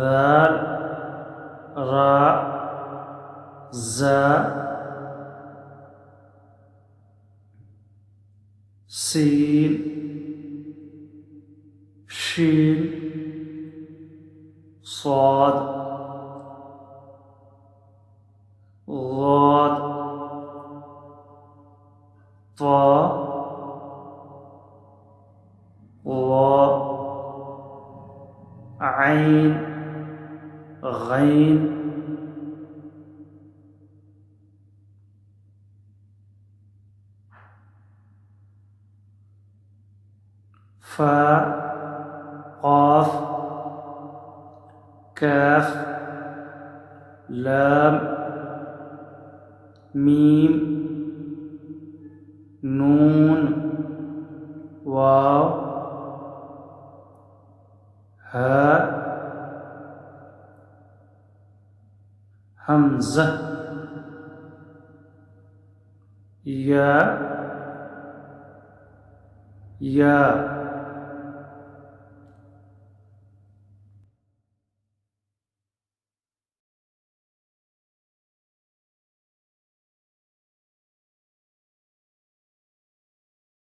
ذال را زا سين شين صاد ضاد طا ظا عين غين فا قاف كاف لام ميم نون واو ها همزة يا